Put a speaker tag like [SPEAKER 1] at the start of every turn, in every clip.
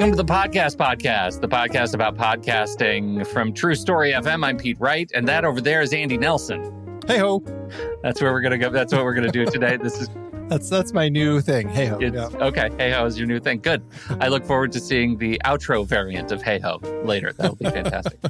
[SPEAKER 1] Welcome to the Podcast, the podcast about podcasting from True Story FM. I'm Pete Wright, and that over there is Andy Nelson.
[SPEAKER 2] Hey ho.
[SPEAKER 1] That's where we're gonna go. That's what we're gonna do today. This is
[SPEAKER 2] that's my new thing. Hey ho. Yeah.
[SPEAKER 1] Okay. Hey ho is your new thing. Good. I look forward to seeing the outro variant of Hey ho later. That'll be fantastic.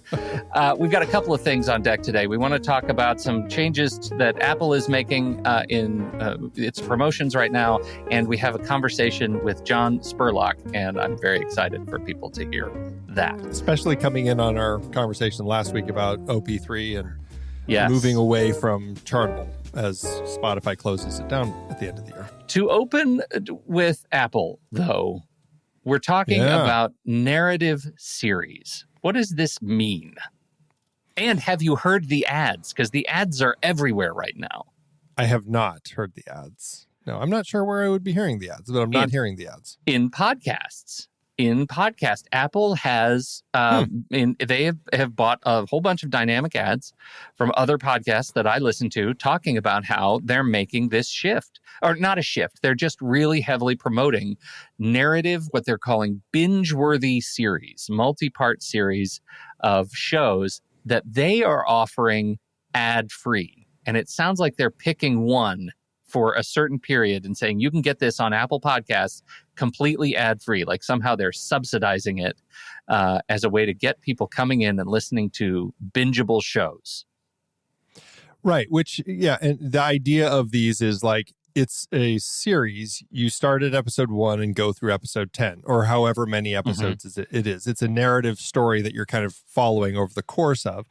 [SPEAKER 1] We've got a couple of things on deck today. We want to talk about some changes that Apple is making in its promotions right now, and we have a conversation with John Spurlock, and I'm very excited for people to hear that.
[SPEAKER 2] Especially coming in on our conversation last week about OP3 and
[SPEAKER 1] Yes.
[SPEAKER 2] moving away from Chartable as Spotify closes it down at the end of the year.
[SPEAKER 1] To open with Apple, though, we're talking about narrative series. What does this mean? And have you heard the ads? Because the ads are everywhere right now.
[SPEAKER 2] I have not heard the ads. No, I'm not sure where I would be hearing the ads, but I'm not hearing the ads.
[SPEAKER 1] In podcasts. Apple has they have bought a whole bunch of dynamic ads from other podcasts that I listen to talking about how they're making this shift. Or not a shift. They're just really heavily promoting narrative, what they're calling binge-worthy series, multi-part series of shows that they are offering ad-free. And it sounds like they're picking one for a certain period and saying, you can get this on Apple Podcasts completely ad-free. Like somehow they're subsidizing it as a way to get people coming in and listening to bingeable shows.
[SPEAKER 2] Right, which, and the idea of these is like, it's a series. You start at episode 1 and go through episode 10, or however many episodes it is. It's a narrative story that you're kind of following over the course of.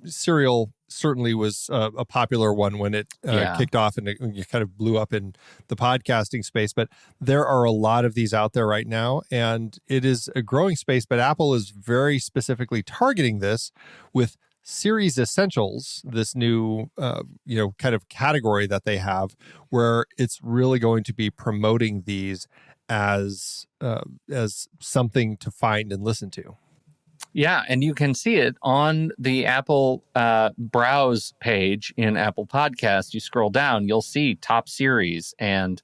[SPEAKER 2] Serial certainly was a popular one when it kicked off and it kind of blew up in the podcasting space. But there are a lot of these out there right now, and it is a growing space. But Apple is very specifically targeting this with Series Essentials, this new, kind of category that they have, where it's really going to be promoting these as something to find and listen to.
[SPEAKER 1] Yeah, and you can see it on the Apple Browse page in Apple Podcasts. You scroll down, you'll see top series, and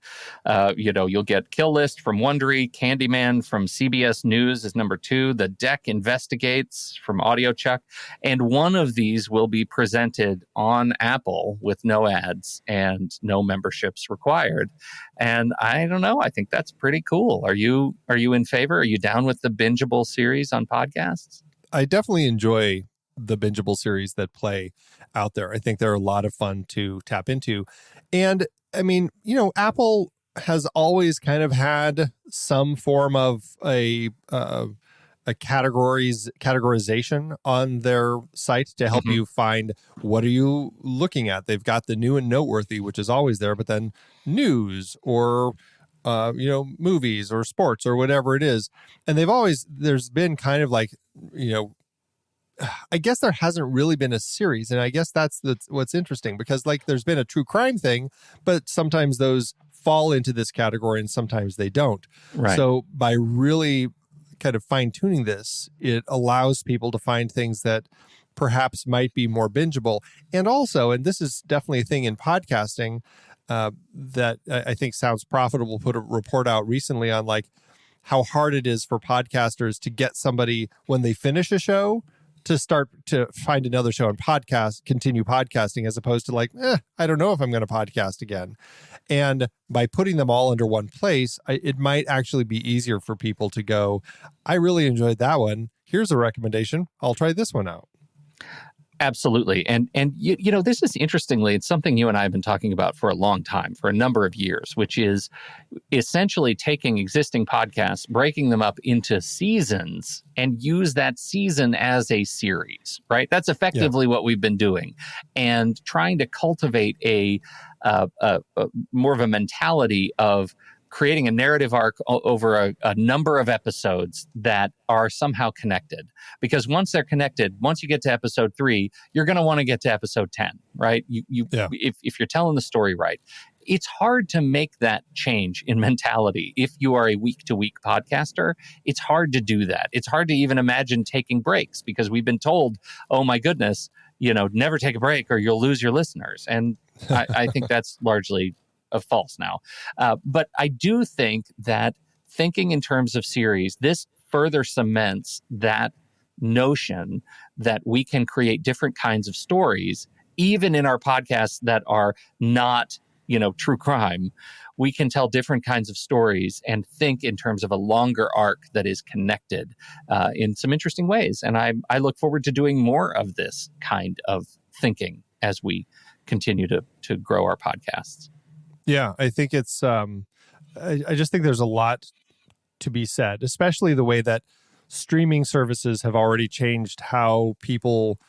[SPEAKER 1] you'll get Kill List from Wondery, Candyman from CBS News is number 2, The Deck Investigates from AudioChuck, and one of these will be presented on Apple with no ads and no memberships required. And I don't know, I think that's pretty cool. Are you in favor? Are you down with the bingeable series on podcasts?
[SPEAKER 2] I definitely enjoy the bingeable series that play out there. I think they're a lot of fun to tap into. And I mean, Apple has always kind of had some form of a categorization on their site to help you find what are you looking at. They've got the new and noteworthy, which is always there, but then news or movies or sports or whatever it is. And there's been kind of like, I guess there hasn't really been a series. And I guess that's what's interesting, because like there's been a true crime thing, but sometimes those fall into this category and sometimes they don't.
[SPEAKER 1] Right.
[SPEAKER 2] So by really kind of fine tuning this, it allows people to find things that perhaps might be more bingeable. And also, and this is definitely a thing in podcasting, that I think sounds profitable, put a report out recently on like how hard it is for podcasters to get somebody when they finish a show to start to find another show and continue podcasting, as opposed to like, I don't know if I'm going to podcast again. And by putting them all under one place, it might actually be easier for people to go, I really enjoyed that one. Here's a recommendation. I'll try this one out.
[SPEAKER 1] Absolutely. And this is interestingly, it's something you and I have been talking about for a long time, for a number of years, which is essentially taking existing podcasts, breaking them up into seasons, and use that season as a series, right? That's effectively what we've been doing, and trying to cultivate a more of a mentality of creating a narrative arc over a number of episodes that are somehow connected. Because once they're connected, once you get to episode 3, you're going to want to get to episode 10, right? If you're telling the story right. It's hard to make that change in mentality. If you are a week-to-week podcaster, it's hard to do that. It's hard to even imagine taking breaks, because we've been told, oh my goodness, never take a break or you'll lose your listeners. And I think that's largely false now. But I do think that thinking in terms of series, this further cements that notion that we can create different kinds of stories, even in our podcasts that are not, true crime. We can tell different kinds of stories and think in terms of a longer arc that is connected in some interesting ways. And I look forward to doing more of this kind of thinking as we continue to grow our podcasts.
[SPEAKER 2] Yeah, I think it's, I just think there's a lot to be said, especially the way that streaming services have already changed how people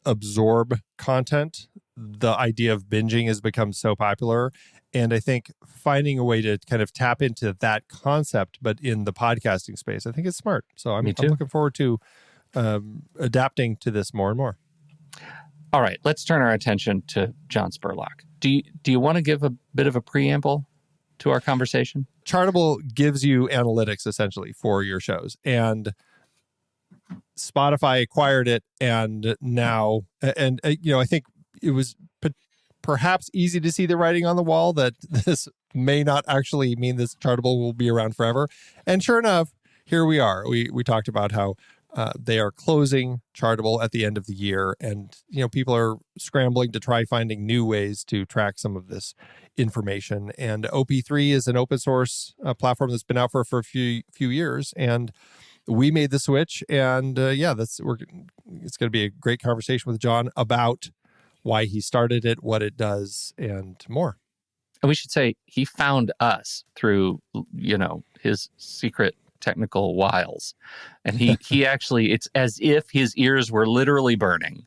[SPEAKER 2] absorb content. The idea of binging has become so popular. And I think finding a way to kind of tap into that concept, but in the podcasting space, I think it's smart. So I'm looking forward to adapting to this more and more.
[SPEAKER 1] All right, let's turn our attention to John Spurlock. Do you want to give a bit of a preamble to our conversation?
[SPEAKER 2] Chartable gives you analytics essentially for your shows, and Spotify acquired it, and now, I think it was perhaps easy to see the writing on the wall that this may not actually mean this Chartable will be around forever. And sure enough, here we are. We talked about how they are closing Chartable at the end of the year, and people are scrambling to try finding new ways to track some of this information. And OP3 is an open source platform that's been out for a few years, and we made the switch. And it's going to be a great conversation with John about why he started it, what it does, and more.
[SPEAKER 1] And we should say he found us through his secret technical wiles. And he actually, it's as if his ears were literally burning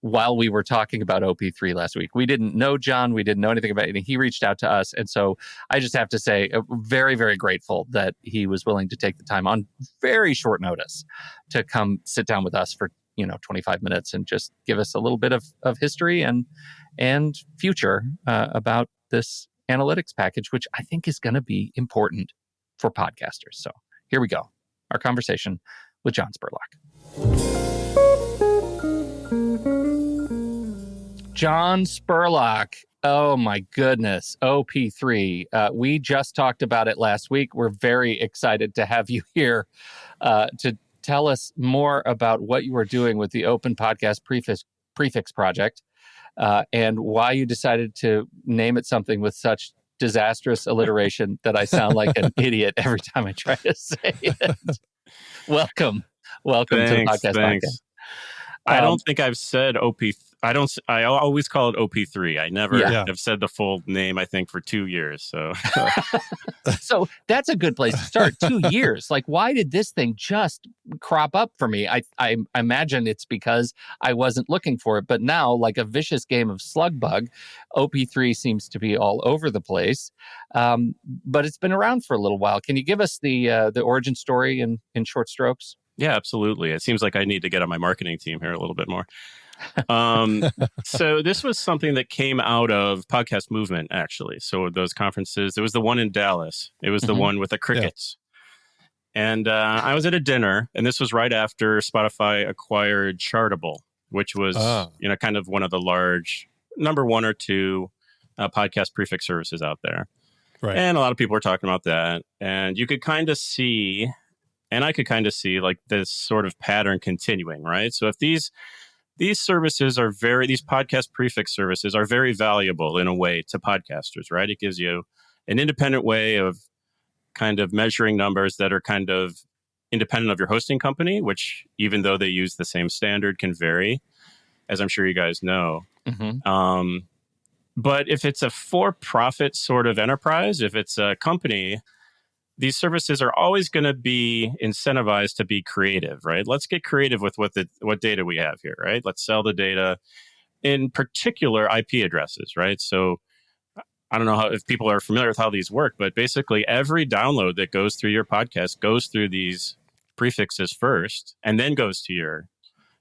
[SPEAKER 1] while we were talking about OP3 last week. We didn't know John. We didn't know anything about it. And he reached out to us. And so I just have to say, very, very grateful that he was willing to take the time on very short notice to come sit down with us for 25 minutes and just give us a little bit of history and future about this analytics package, which I think is going to be important for podcasters. So here we go. Our conversation with John Spurlock. John Spurlock. Oh my goodness. OP3. We just talked about it last week. We're very excited to have you here to tell us more about what you are doing with the Open Podcast Prefix Project and why you decided to name it something with such disastrous alliteration that I sound like an idiot every time I try to say it. Welcome to the podcast.
[SPEAKER 3] Thanks. I don't think I've said OP. I always call it OP3. I never have said the full name, I think, for 2 years. So
[SPEAKER 1] so that's a good place to start. 2 years. Like, why did this thing just crop up for me? I imagine it's because I wasn't looking for it. But now, like a vicious game of slug bug, OP3 seems to be all over the place. But it's been around for a little while. Can you give us the origin story in short strokes?
[SPEAKER 3] Yeah, absolutely. It seems like I need to get on my marketing team here a little bit more. So this was something that came out of Podcast Movement, actually. So those conferences, there was the one in Dallas. It was the one with the crickets. Yeah. And I was at a dinner, and this was right after Spotify acquired Chartable, which was kind of one of the large number 1 or 2 podcast prefix services out there. Right. And a lot of people were talking about that. And you could kind of see, and I could kind of see like this sort of pattern continuing, right? So if these services are these podcast prefix services are very valuable in a way to podcasters, right? It gives you an independent way of kind of measuring numbers that are kind of independent of your hosting company, which even though they use the same standard can vary, as I'm sure you guys know. Mm-hmm. But if it's a for-profit sort of enterprise, if it's a company, these services are always going to be incentivized to be creative, right? Let's get creative with what data we have here, right? Let's sell the data, in particular IP addresses, right? So I don't know if people are familiar with how these work, but basically every download that goes through your podcast goes through these prefixes first and then goes to your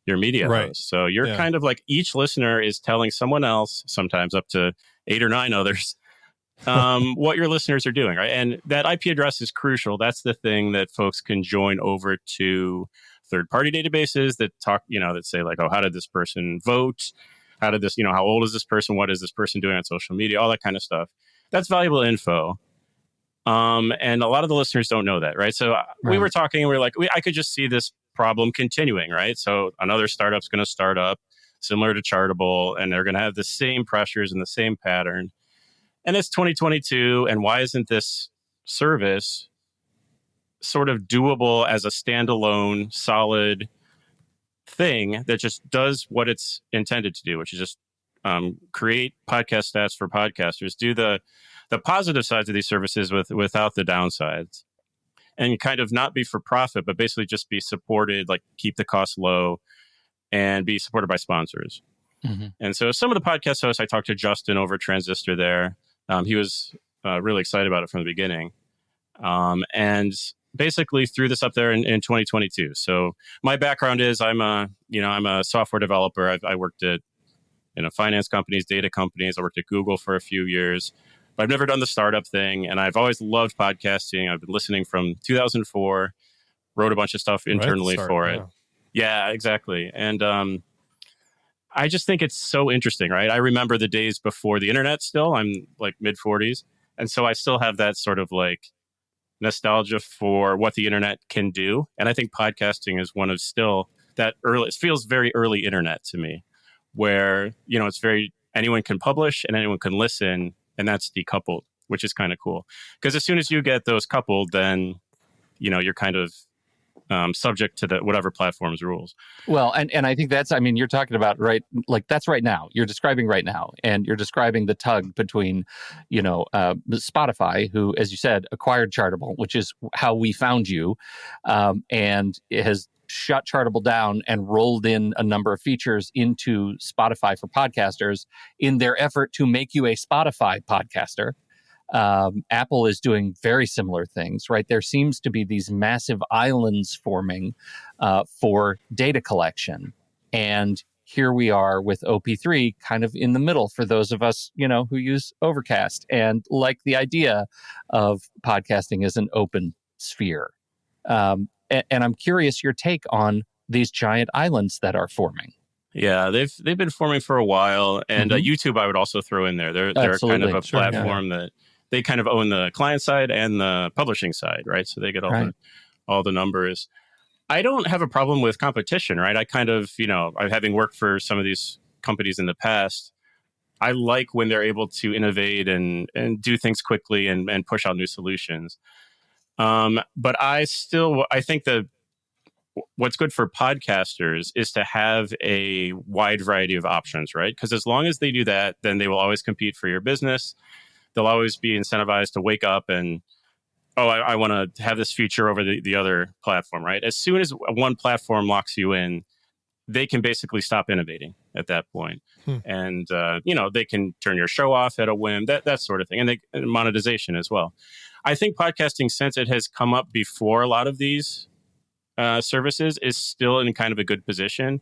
[SPEAKER 3] media host. So you're kind of like each listener is telling someone else, sometimes up to 8 or 9 others, what your listeners are doing, right? And that IP address is crucial. That's the thing that folks can join over to third-party databases that talk, that say like, oh, how did this person vote? How did this, how old is this person? What is this person doing on social media? All that kind of stuff. That's valuable info. And a lot of the listeners don't know that, right? So we were talking, and we were like, I could just see this problem continuing, right? So another startup's going to start up similar to Chartable, and they're going to have the same pressures and the same pattern. And it's 2022, and why isn't this service sort of doable as a standalone, solid thing that just does what it's intended to do, which is just create podcast stats for podcasters, do the positive sides of these services without the downsides, and kind of not be for profit, but basically just be supported, like keep the costs low and be supported by sponsors. Mm-hmm. And so some of the podcast hosts, I talked to Justin over at Transistor there. He was really excited about it from the beginning. And basically threw this up there in 2022. So my background is I'm a software developer. I worked at finance companies, data companies. I worked at Google for a few years, but I've never done the startup thing. And I've always loved podcasting. I've been listening from 2004, wrote a bunch of stuff internally for it. Yeah, exactly. And I just think it's so interesting, right? I remember the days before the internet still. I'm like mid 40s. And so I still have that sort of like nostalgia for what the internet can do. And I think podcasting is one of still that early, it feels very early internet to me, where, it's very, anyone can publish and anyone can listen, and that's decoupled, which is kind of cool. Because as soon as you get those coupled, then, you're kind of subject to the whatever platform's rules.
[SPEAKER 1] Well, and I think that's, you're talking about that's right now. You're describing right now, and you're describing the tug between, Spotify, who, as you said, acquired Chartable, which is how we found you, and it has shut Chartable down and rolled in a number of features into Spotify for podcasters in their effort to make you a Spotify podcaster. Apple is doing very similar things, right? There seems to be these massive islands forming for data collection. And here we are with OP3 kind of in the middle for those of us, who use Overcast and like the idea of podcasting as an open sphere. And I'm curious your take on these giant islands that are forming.
[SPEAKER 3] Yeah, they've been forming for a while. And YouTube, I would also throw in there. They're kind of a platform that they kind of own the client side and the publishing side, right? So they get all the numbers. I don't have a problem with competition, right? I kind of, having worked for some of these companies in the past, I like when they're able to innovate and do things quickly and push out new solutions. But I think that what's good for podcasters is to have a wide variety of options, right? Because as long as they do that, then they will always compete for your business. They'll always be incentivized to wake up and, I want to have this feature over the other platform, right? As soon as one platform locks you in, they can basically stop innovating at that point. And, they can turn your show off at a whim, that sort of thing. And monetization as well. I think podcasting, since it has come up before a lot of these services, is still in kind of a good position.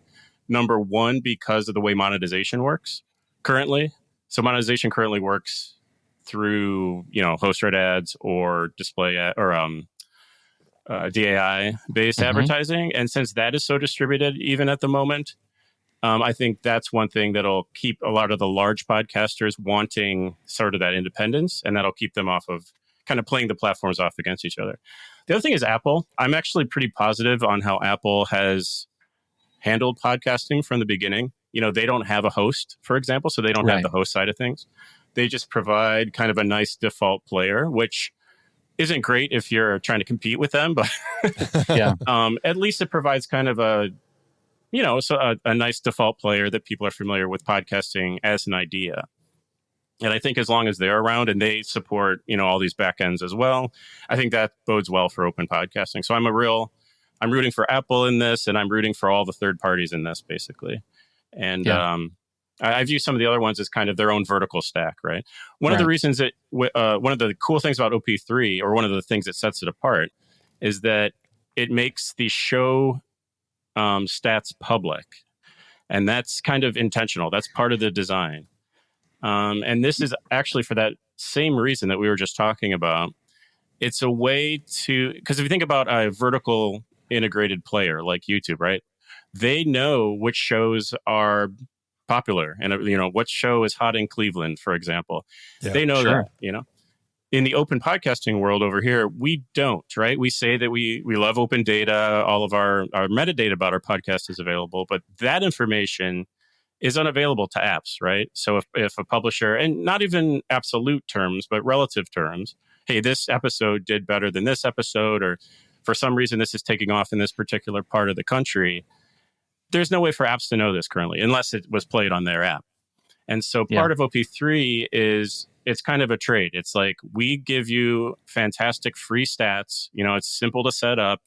[SPEAKER 3] Number one, because of the way monetization works currently. So monetization currently works through, host read ads or display or DAI based advertising. And since that is so distributed, even at the moment, I think that's one thing that'll keep a lot of the large podcasters wanting sort of that independence, and that'll keep them off of kind of playing the platforms off against each other. The other thing is Apple. I'm actually pretty positive on how Apple has handled podcasting from the beginning. They don't have a host, for example, so they don't have the host side of things. They just provide kind of a nice default player, which isn't great if you're trying to compete with them, but at least it provides kind of a nice default player that people are familiar with podcasting as an idea. And I think as long as they're around and they support, all these backends as well, I think that bodes well for open podcasting. So I'm rooting for Apple in this, and I'm rooting for all the third parties in this, basically. And I view some of the other ones as kind of their own vertical stack, right? One of the reasons that, one of the cool things about OP3, or one of the things that sets it apart, is that it makes the show stats public. And that's kind of intentional. That's part of the design. And this is actually for that same reason that we were just talking about. It's a way to, because if you think about a vertical integrated player like YouTube, right? They know which shows are popular and, what show is hot in Cleveland, for example. Yeah, they know that, in the open podcasting world over here, we don't, right? We say that we love open data. All of our metadata about our podcast is available, but that information is unavailable to apps, right? So if a publisher, and not even absolute terms, but relative terms, hey, this episode did better than this episode, or for some reason this is taking off in this particular part of the country, there's no way for apps to know this currently, unless it was played on their app. And so part of OP3 is it's kind of a trade. It's like we give you fantastic free stats. You know, it's simple to set up.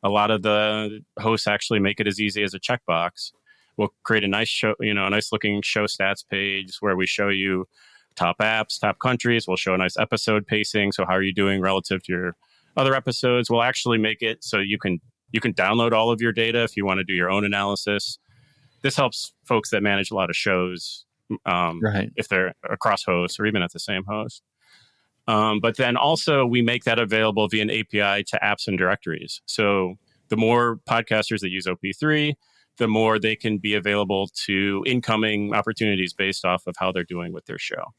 [SPEAKER 3] A lot of the hosts actually make it as easy as a checkbox. We'll create a nice show, a nice looking show stats page where we show you top apps, top countries. We'll show a nice episode pacing. So how are you doing relative to your other episodes? We'll actually make it so you can download all of your data if you want to do your own analysis. This helps folks that manage a lot of shows. If they're across hosts or even at the same host. But then also we make that available via an API to apps and directories. So the more podcasters that use OP3, the more they can be available to incoming opportunities based off of how they're doing with their show.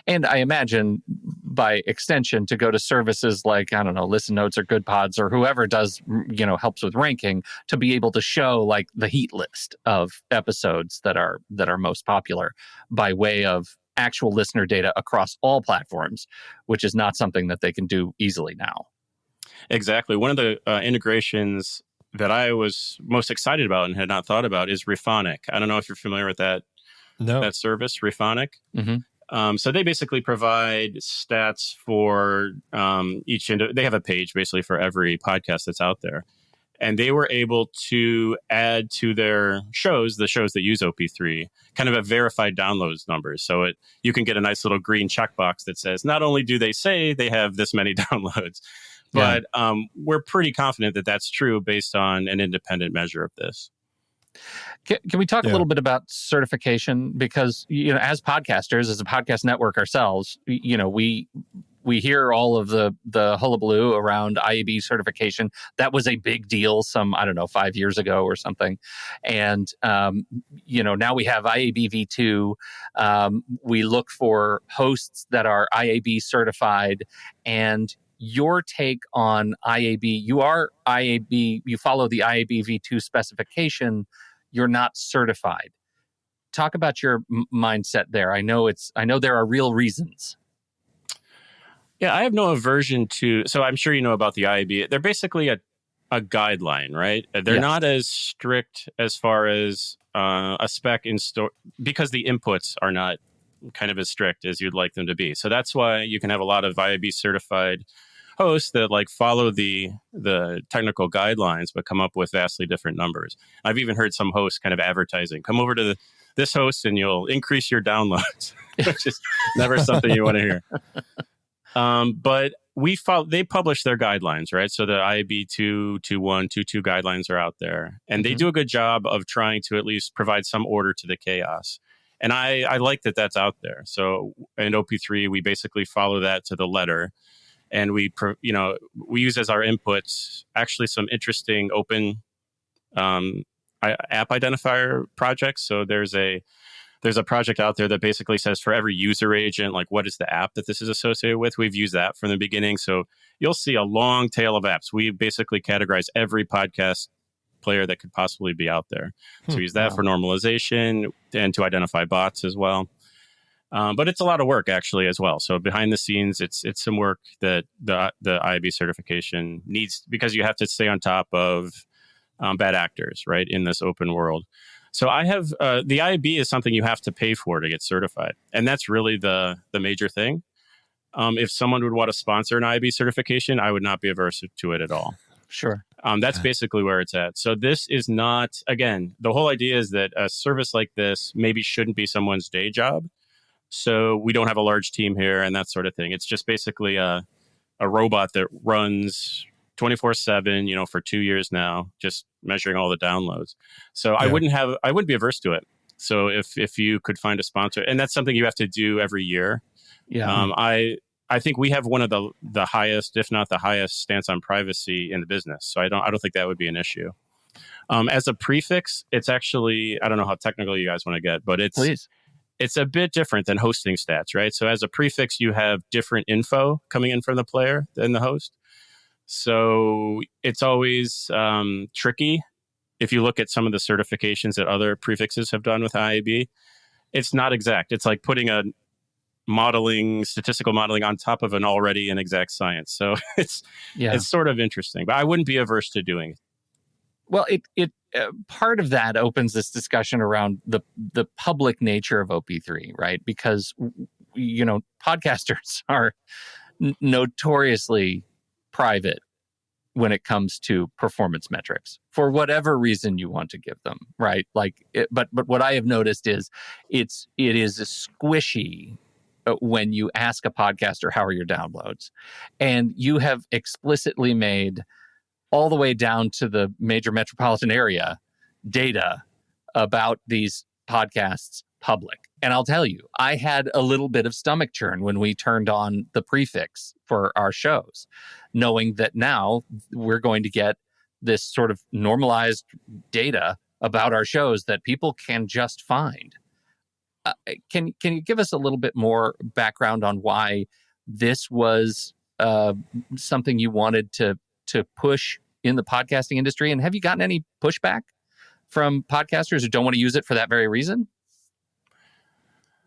[SPEAKER 1] And I imagine by extension to go to services like, I don't know, Listen Notes or Good Pods or whoever does, helps with ranking, to be able to show like the heat list of episodes that are most popular by way of actual listener data across all platforms, which is not something that they can do easily now.
[SPEAKER 3] Exactly. One of the integrations that I was most excited about and had not thought about is Rephonic. I don't know if you're familiar with that service, Rephonic.
[SPEAKER 1] Mm-hmm.
[SPEAKER 3] So they basically provide stats for they have a page basically for every podcast that's out there. And they were able to add to their shows, the shows that use OP3, kind of a verified downloads numbers. So you can get a nice little green checkbox that says, not only do they say they have this many downloads, but we're pretty confident that that's true based on an independent measure of this.
[SPEAKER 1] Can we talk a little bit about certification? Because, as podcasters, as a podcast network ourselves, we hear all of the hullabaloo around IAB certification. That was a big deal 5 years ago or something. And, now we have IAB V2. We look for hosts that are IAB certified. And your take on IAB, you are IAB, you follow the IAB V2 specification, you're not certified. Talk about your mindset there. I know there are real reasons.
[SPEAKER 3] Yeah, I have no aversion to, so I'm sure you know about the IAB. They're basically a guideline, right? They're not as strict as far as a spec in store, because the inputs are not kind of as strict as you'd like them to be. So that's why you can have a lot of IAB certified hosts that follow the technical guidelines, but come up with vastly different numbers. I've even heard some hosts kind of advertising, come over to this host and you'll increase your downloads, which is never something you want to hear. But they publish their guidelines, right? So the IAB 221, 22 guidelines are out there, and they do a good job of trying to at least provide some order to the chaos. And I like that that's out there. So in OP3, we basically follow that to the letter. And we use as our inputs actually some interesting open app identifier projects. So there's a project out there that basically says for every user agent, what is the app that this is associated with? We've used that from the beginning. So you'll see a long tail of apps. We basically categorize every podcast player that could possibly be out there. So we use that for normalization and to identify bots as well. But it's a lot of work actually as well. So behind the scenes, it's some work that the IAB certification needs, because you have to stay on top of bad actors, right, in this open world. So I have the IAB is something you have to pay for to get certified, and that's really the major thing. If someone would want to sponsor an IAB certification, I would not be averse to it at all.
[SPEAKER 1] Sure.
[SPEAKER 3] That's basically where it's at. So this is not, again, the whole idea is that a service like this maybe shouldn't be someone's day job. So we don't have a large team here and that sort of thing. It's just basically a robot that runs 24/7, for 2 years now, just measuring all the downloads. So I wouldn't be averse to it. So if you could find a sponsor, and that's something you have to do every year. Yeah. I think we have one of the highest, if not the highest, stance on privacy in the business. So I don't think that would be an issue. As a prefix, it's actually, I don't know how technical you guys want to get, but it's a bit different than hosting stats, right? So as a prefix, you have different info coming in from the player than the host. So it's always tricky. If you look at some of the certifications that other prefixes have done with IAB, it's not exact. It's like putting a statistical modeling on top of an already inexact science. So it's sort of interesting, but I wouldn't be averse to doing it.
[SPEAKER 1] Well, it part of that opens this discussion around the public nature of OP3, right? Because, podcasters are notoriously private when it comes to performance metrics for whatever reason you want to give them, right? But what I have noticed is it is squishy when you ask a podcaster, how are your downloads? And you have explicitly made all the way down to the major metropolitan area data about these podcasts public. And I'll tell you, I had a little bit of stomach churn when we turned on the prefix for our shows, knowing that now we're going to get this sort of normalized data about our shows that people can just find. Can you give us a little bit more background on why this was something you wanted to push in the podcasting industry? And have you gotten any pushback from podcasters who don't want to use it for that very reason?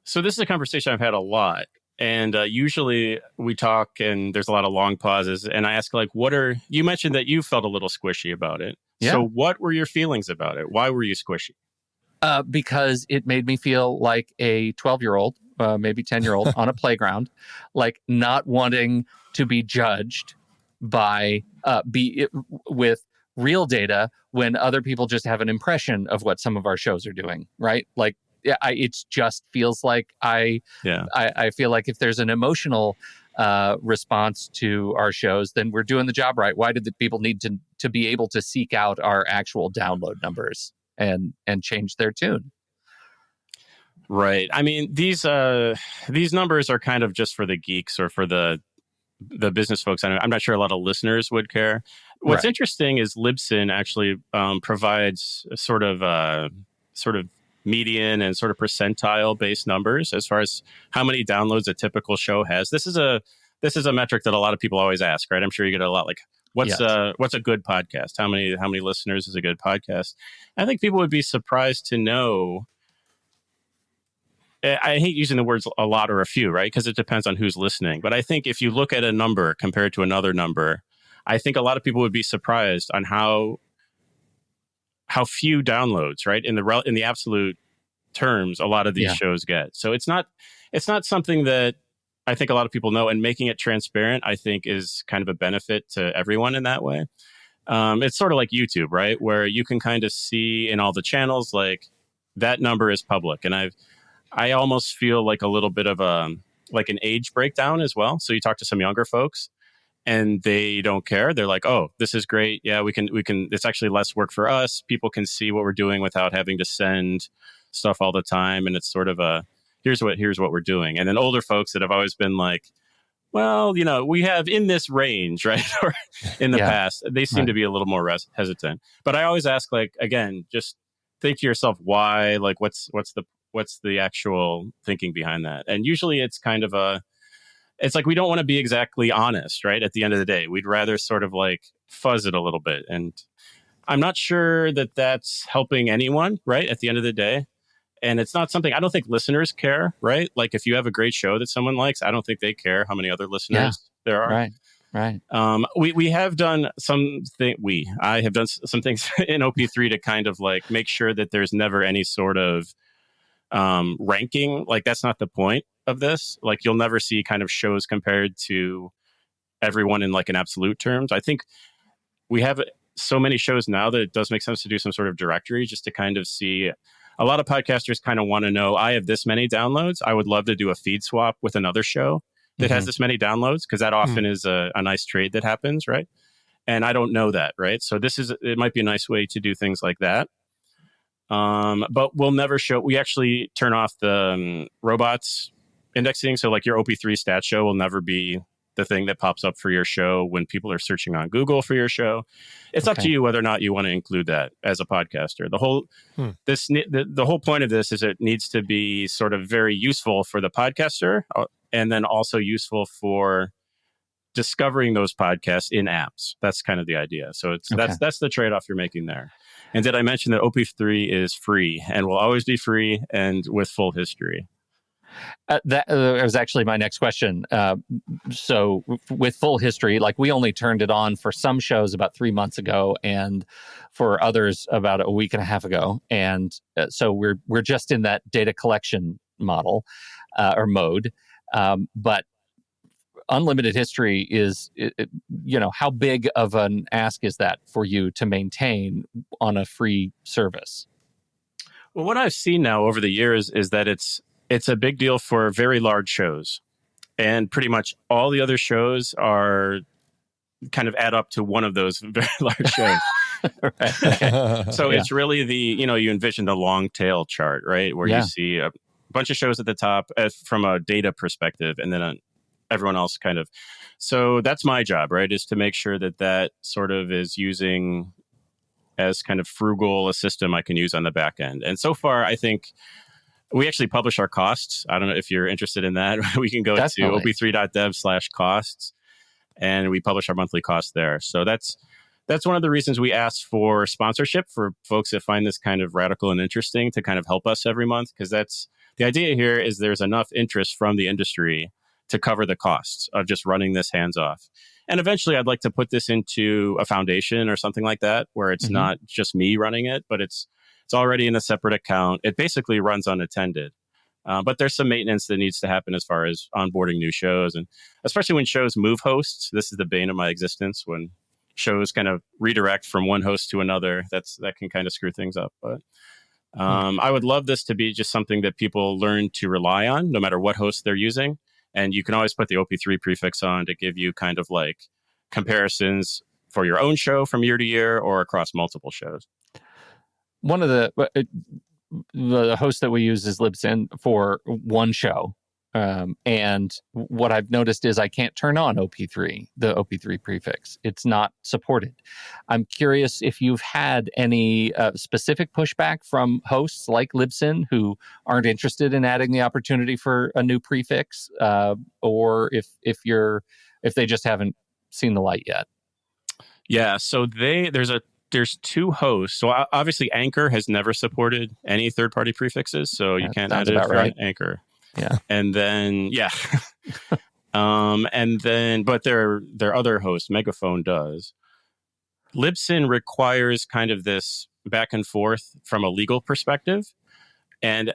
[SPEAKER 3] So this is a conversation I've had a lot. And usually we talk and there's a lot of long pauses. And I ask, you mentioned that you felt a little squishy about it. Yeah. So what were your feelings about it? Why were you squishy?
[SPEAKER 1] Because it made me feel like a 12-year-old, maybe 10-year-old on a playground, like not wanting to be judged by with real data when other people just have an impression of what some of our shows are doing, right? It just feels like I feel like if there's an emotional response to our shows, then we're doing the job right. Why did the people need to be able to seek out our actual download numbers and change their tune?
[SPEAKER 3] Right. I mean, these numbers are kind of just for the geeks or for the business folks. I'm not sure a lot of listeners would care. What's interesting is Libsyn actually provides a sort of median and sort of percentile based numbers as far as how many downloads a typical show has. This is a metric that a lot of people always ask, right? I'm sure you get a lot what's a good podcast? How many listeners is a good podcast? I think people would be surprised to know. I hate using the words a lot or a few, right? Because it depends on who's listening. But I think if you look at a number compared to another number, I think a lot of people would be surprised on how few downloads, right? In the absolute terms, a lot of these shows get. So it's not something that I think a lot of people know, and making it transparent, I think, is kind of a benefit to everyone in that way. It's sort of like YouTube, right? Where you can kind of see in all the channels, like that number is public. And I almost feel like a little bit of an age breakdown as well. So you talk to some younger folks and they don't care. They're like, oh, this is great. Yeah, we can, it's actually less work for us. People can see what we're doing without having to send stuff all the time. And it's sort of here's what we're doing. And then older folks that have always been like, well, we have in this range, right? Or in the past, they seem to be a little more hesitant. But I always ask, again, just think to yourself, why? What's the actual thinking behind that? And usually it's kind of it's like we don't want to be exactly honest, right? At the end of the day, we'd rather sort of fuzz it a little bit. And I'm not sure that that's helping anyone, right? At the end of the day. And it's not something, I don't think listeners care, right? Like if you have a great show that someone likes, I don't think they care how many other listeners there are.
[SPEAKER 1] Right.
[SPEAKER 3] We have done I have done some things in OP3 to kind of make sure that there's never any sort of ranking. That's not the point of this. You'll never see kind of shows compared to everyone in an absolute terms. I think we have so many shows now that it does make sense to do some sort of directory just to kind of see. A lot of podcasters kind of want to know, I have this many downloads. I would love to do a feed swap with another show that has this many downloads, because that often is a nice trade that happens, right? And I don't know that, right? So it might be a nice way to do things like that. But we'll never we actually turn off the robots indexing. So your OP3 stat show will never be the thing that pops up for your show when people are searching on Google for your show. It's up to you whether or not you want to include that as a podcaster. The whole point of this is it needs to be sort of very useful for the podcaster, and then also useful for discovering those podcasts in apps. That's kind of the idea. So that's the trade-off you're making there. And did I mention that OP3 is free and will always be free and with full history?
[SPEAKER 1] That was actually my next question. So with full history, like we only turned it on for some shows about 3 months ago, and for others about a week and a half ago. And so we're just in that data collection model or mode. But unlimited history is, how big of an ask is that for you to maintain on a free service?
[SPEAKER 3] Well, what I've seen now over the years is that it's a big deal for very large shows. And pretty much all the other shows are kind of add up to one of those very large shows. So it's really you envision the long tail chart, right? Where you see a bunch of shows at the top from a data perspective, and then everyone else kind of. So that's my job, right? Is to make sure that sort of is using as kind of frugal a system I can use on the back end. And so far, I think we actually publish our costs. I don't know if you're interested in that. We can go to op3.dev/costs, and we publish our monthly costs there. So that's one of the reasons we ask for sponsorship for folks that find this kind of radical and interesting to kind of help us every month, because that's the idea here is there's enough interest from the industry to cover the costs of just running this hands off. And eventually I'd like to put this into a foundation or something like that, where it's not just me running it, but it's already in a separate account. It basically runs unattended. But there's some maintenance that needs to happen as far as onboarding new shows. And especially when shows move hosts, this is the bane of my existence. When shows kind of redirect from one host to another, that can kind of screw things up. But I would love this to be just something that people learn to rely on, no matter what host they're using. And you can always put the OP3 prefix on to give you kind of like comparisons for your own show from year to year or across multiple shows.
[SPEAKER 1] One of the hosts that we use is Libsyn for one show. And what I've noticed is I can't turn on OP3, the OP3 prefix. It's not supported. I'm curious if you've had any specific pushback from hosts like Libsyn who aren't interested in adding the opportunity for a new prefix, or if they just haven't seen the light yet.
[SPEAKER 3] Yeah, so there's two hosts. So obviously Anchor has never supported any third-party prefixes, so you can't add it for Anchor.
[SPEAKER 1] Yeah.
[SPEAKER 3] And then, but their other host, Megaphone, does. Libsyn requires kind of this back and forth from a legal perspective. And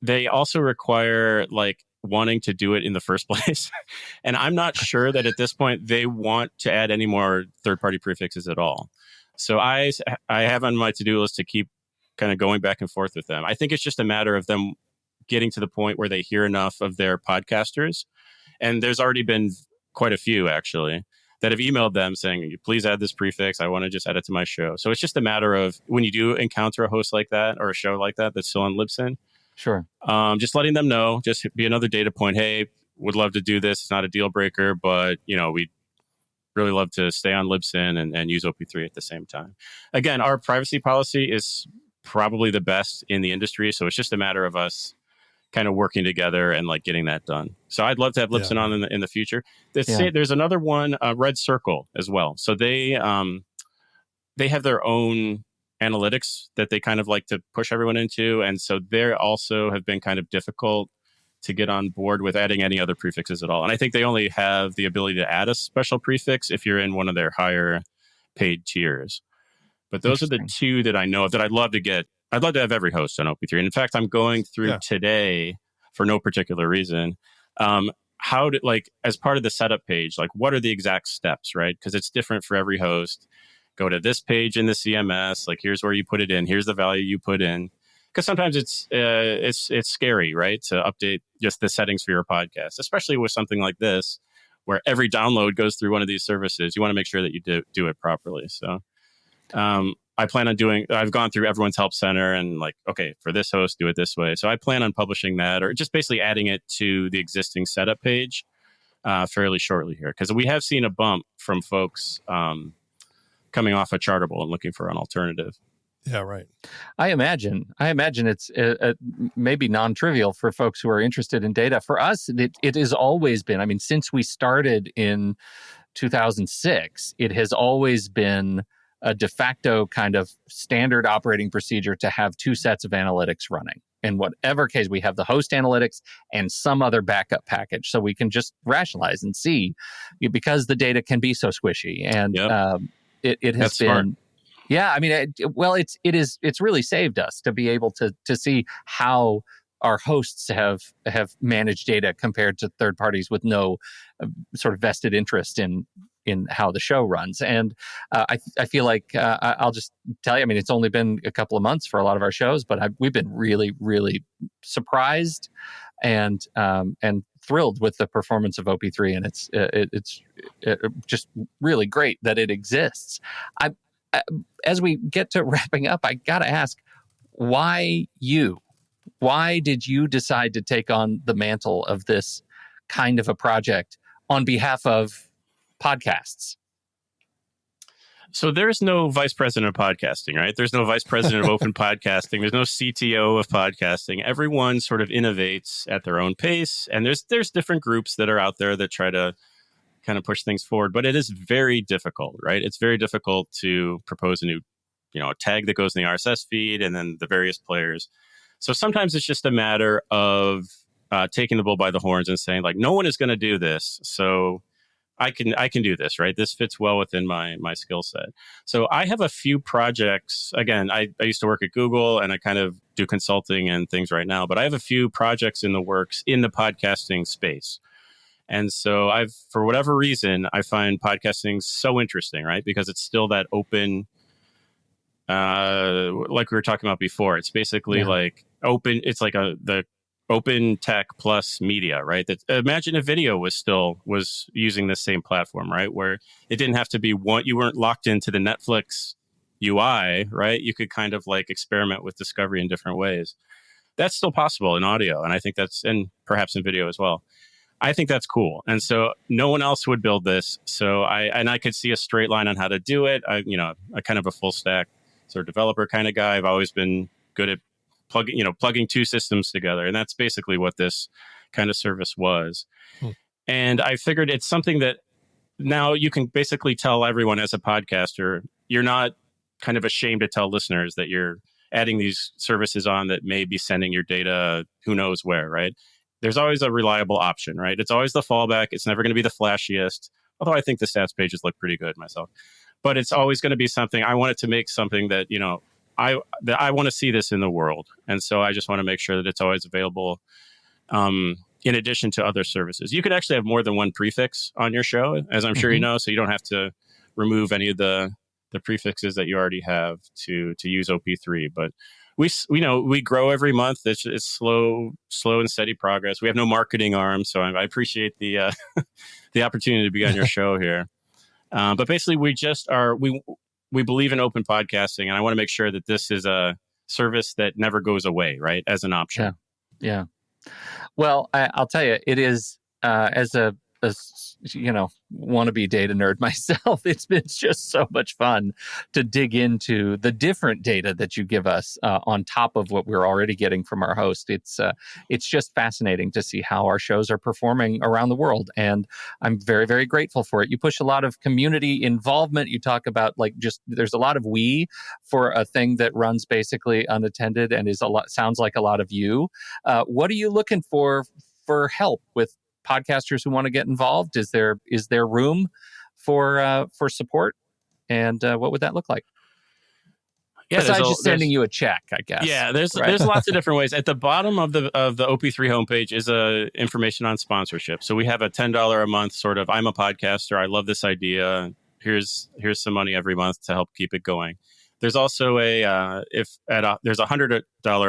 [SPEAKER 3] they also require like wanting to do it in the first place. And I'm not sure that at this point they want to add any more third-party prefixes at all. So I have on my to-do list to keep kind of going back and forth with them. I think it's just a matter of them getting to the point where they hear enough of their podcasters. And there's already been quite a few, actually, that have emailed them saying, please add this prefix. I want to just add it to my show. So it's just a matter of when you do encounter a host like that or a show like that that's still on Libsyn,
[SPEAKER 1] sure,
[SPEAKER 3] just letting them know, just be another data point. Hey, would love to do this. It's not a deal breaker, but we'd really love to stay on Libsyn and use OP3 at the same time. Again, our privacy policy is probably the best in the industry. So it's just a matter of us kind of working together and like getting that done. So I'd love to have Libsyn on in the future. There's another one, Red Circle as well. So they have their own analytics that they kind of like to push everyone into. And so they also have been kind of difficult to get on board with adding any other prefixes at all. And I think they only have the ability to add a special prefix if you're in one of their higher paid tiers. But those are the two that I know of that I'd love to get. I'd love to have every host on OP3. And in fact, I'm going through today for no particular reason. How to, like, as part of the setup page, like what are the exact steps, right? Because it's different for every host. Go to this page in the CMS. Like, here's where you put it in. Here's the value you put in. Because sometimes it's scary, right? To update just the settings for your podcast, especially with something like this, where every download goes through one of these services. You want to make sure that you do it properly. So I plan on I've gone through everyone's help center and like, okay, for this host, do it this way. So I plan on publishing that or just basically adding it to the existing setup page fairly shortly here, because we have seen a bump from folks coming off of Chartable and looking for an alternative.
[SPEAKER 2] Yeah, right.
[SPEAKER 1] I imagine it's maybe non-trivial for folks who are interested in data. For us, it has always been, I mean, since we started in 2006, it has always been a de facto kind of standard operating procedure to have two sets of analytics running. In whatever case, we have the host analytics and some other backup package, so we can just rationalize and see, because the data can be so squishy. And it has been... Smart. Yeah, I mean, it's really saved us to be able to see how our hosts have managed data compared to third parties with no sort of vested interest in how the show runs. And I feel like I'll just tell you, I mean, it's only been a couple of months for a lot of our shows, but we've been really, really surprised and thrilled with the performance of OP3, and it's just really great that it exists. As we get to wrapping up, I got to ask, why you? Why did you decide to take on the mantle of this kind of a project on behalf of podcasts?
[SPEAKER 3] So there's no vice president of podcasting, right? There's no vice president of open podcasting. There's no CTO of podcasting. Everyone sort of innovates at their own pace. And there's different groups that are out there that try to kind of push things forward, but it is very difficult, right? It's very difficult to propose a new, a tag that goes in the RSS feed and then the various players. So sometimes it's just a matter of taking the bull by the horns and saying, like, no one is going to do this, so I can do this, right? This fits well within my skill set. So I have a few projects. Again, I used to work at Google, and I kind of do consulting and things right now, but I have a few projects in the works in the podcasting space. And so for whatever reason, I find podcasting so interesting, right? Because it's still that open, like we were talking about before. It's basically like open. It's like the open tech plus media, right? Imagine if video was using the same platform, right? Where it didn't have to be you weren't locked into the Netflix UI, right? You could kind of like experiment with discovery in different ways. That's still possible in audio. And I think and perhaps in video as well. I think that's cool. And so no one else would build this. So I could see a straight line on how to do it. I kind of a full stack sort of developer kind of guy. I've always been good at plugging two systems together. And that's basically what this kind of service was. And I figured it's something that now you can basically tell everyone as a podcaster, you're not kind of ashamed to tell listeners that you're adding these services on that may be sending your data who knows where, right? There's always a reliable option, right? It's always the fallback. It's never going to be the flashiest, although I think the stats pages look pretty good myself. But it's always going to be something. I want it to make something that, I want to see this in the world. And so I just want to make sure that it's always available in addition to other services. You could actually have more than one prefix on your show, as I'm sure you know, so you don't have to remove any of the prefixes that you already have to use OP3. But we grow every month. It's slow and steady progress. We have no marketing arm, so I appreciate the the opportunity to be on your show here. But basically, we just are we believe in open podcasting, and I want to make sure that this is a service that never goes away, right, as an option.
[SPEAKER 1] Yeah. Well, I'll tell you, it is as a wannabe data nerd myself, it's been just so much fun to dig into the different data that you give us on top of what we're already getting from our host. It's just fascinating to see how our shows are performing around the world, and I'm very, very grateful for it. You push a lot of community involvement. You talk about there's a lot of we for a thing that runs basically unattended and sounds like a lot of you. What are you looking for help with podcasters who want to get involved? Is there room for support, and what would that look like? Yeah, besides just sending you a check, I guess.
[SPEAKER 3] Yeah, there's lots of different ways. At the bottom of the OP3 homepage is information on sponsorship. So we have a $10 a month sort of, I'm a podcaster, I love this idea. Here's some money every month to help keep it going. There's also there's a $100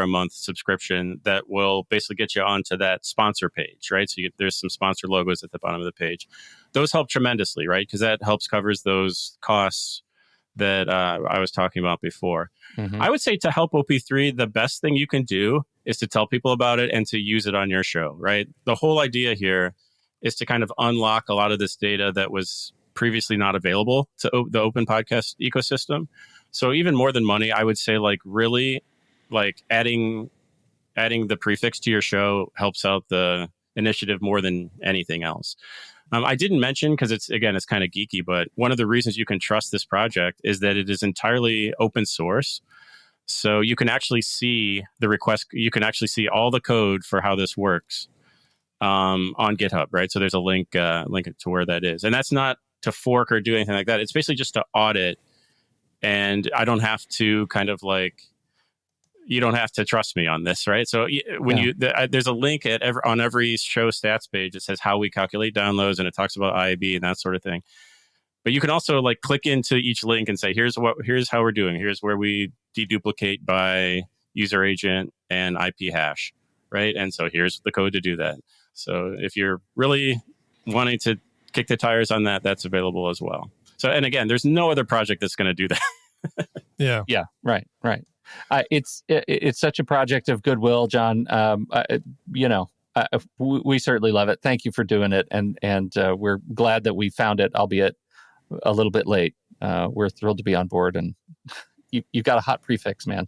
[SPEAKER 3] a month subscription that will basically get you onto that sponsor page, right? So there's some sponsor logos at the bottom of the page. Those help tremendously, right? Because that covers those costs that I was talking about before. I would say to help OP3, the best thing you can do is to tell people about it and to use it on your show, right? The whole idea here is to kind of unlock a lot of this data that was previously not available to the open podcast ecosystem. So even more than money, I would say like really like adding the prefix to your show helps out the initiative more than anything else. I didn't mention, because it's kind of geeky, but one of the reasons you can trust this project is that it is entirely open source. So you can actually see the request. You can actually see all the code for how this works on GitHub, right? So there's a link to where that is. And that's not to fork or do anything like that. It's basically just to audit. And I don't have to kind of like, you don't have to trust me on this, right? So when there's a link on every show stats page, it says how we calculate downloads, and it talks about IAB and that sort of thing. But you can also like click into each link and say, here's how we're doing. Here's where we deduplicate by user agent and IP hash, right? And so here's the code to do that. So if you're really wanting to kick the tires on that, that's available as well. So, and again, there's no other project that's going to do that.
[SPEAKER 1] Yeah. Right. It's such a project of goodwill, John. We certainly love it. Thank you for doing it, and we're glad that we found it, albeit a little bit late. We're thrilled to be on board, and you've got a hot prefix, man.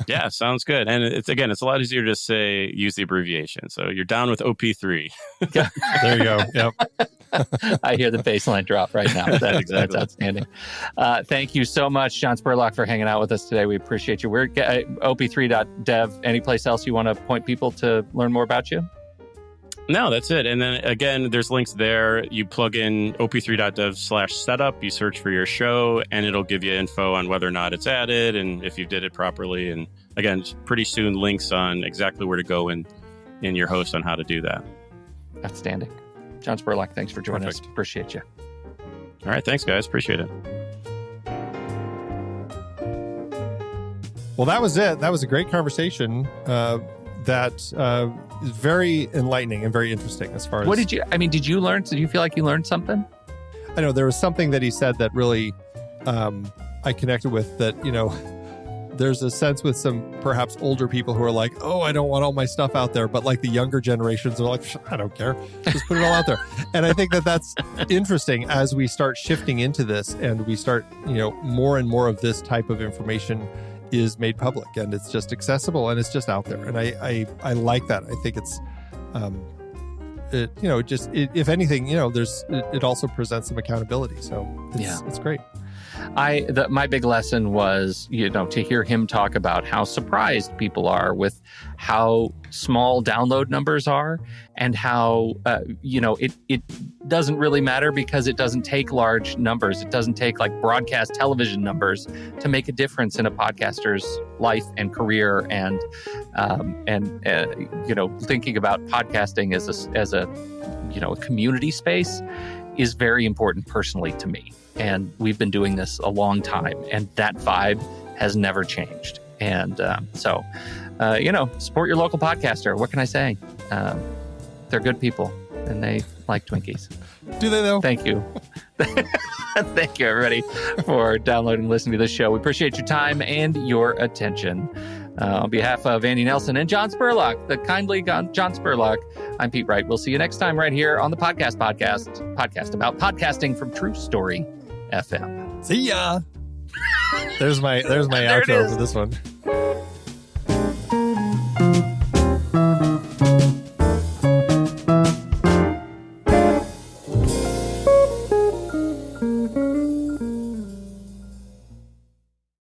[SPEAKER 3] Yeah, sounds good. And it's a lot easier to say, use the abbreviation. So you're down with OP3.
[SPEAKER 2] There you go. Yep.
[SPEAKER 1] I hear the baseline drop right now. That's outstanding. Thank you so much, John Spurlock, for hanging out with us today. We appreciate you. We're op3.dev. Any place else you want to point people to learn more about you?
[SPEAKER 3] No, that's it. And then again, there's links there. You plug in op3.dev/setup, you search for your show, and it'll give you info on whether or not it's added and if you did it properly. And again, pretty soon links on exactly where to go in your host on how to do that.
[SPEAKER 1] Outstanding. John Spurlock, thanks for joining us. Appreciate you.
[SPEAKER 3] All right. Thanks, guys. Appreciate it.
[SPEAKER 2] Well, that was it. That was a great conversation. That is very enlightening and very interesting as far as...
[SPEAKER 1] Did you learn? Did you feel like you learned something?
[SPEAKER 2] I know there was something that he said that really I connected with, that, there's a sense with some perhaps older people who are like, oh, I don't want all my stuff out there. But like the younger generations are like, I don't care. Just put it all out there. And I think that that's interesting as we start shifting into this and we start, more and more of this type of information is made public and it's just accessible and it's just out there. And I like that. I think it's, if anything, it also presents some accountability. So it's great.
[SPEAKER 1] My big lesson was, to hear him talk about how surprised people are with how small download numbers are and how, it doesn't really matter because it doesn't take large numbers. It doesn't take like broadcast television numbers to make a difference in a podcaster's life and career. And thinking about podcasting as a community space is very important personally to me. And we've been doing this a long time, and that vibe has never changed. And support your local podcaster. What can I say? They're good people, and they like Twinkies.
[SPEAKER 2] Do they, though?
[SPEAKER 1] Thank you. Thank you, everybody, for downloading and listening to this show. We appreciate your time and your attention. On behalf of Andy Nelson and John Spurlock, the kindly John Spurlock, I'm Pete Wright. We'll see you next time right here on the podcast about podcasting from True Story FM.
[SPEAKER 2] See ya. There's my outro for this one.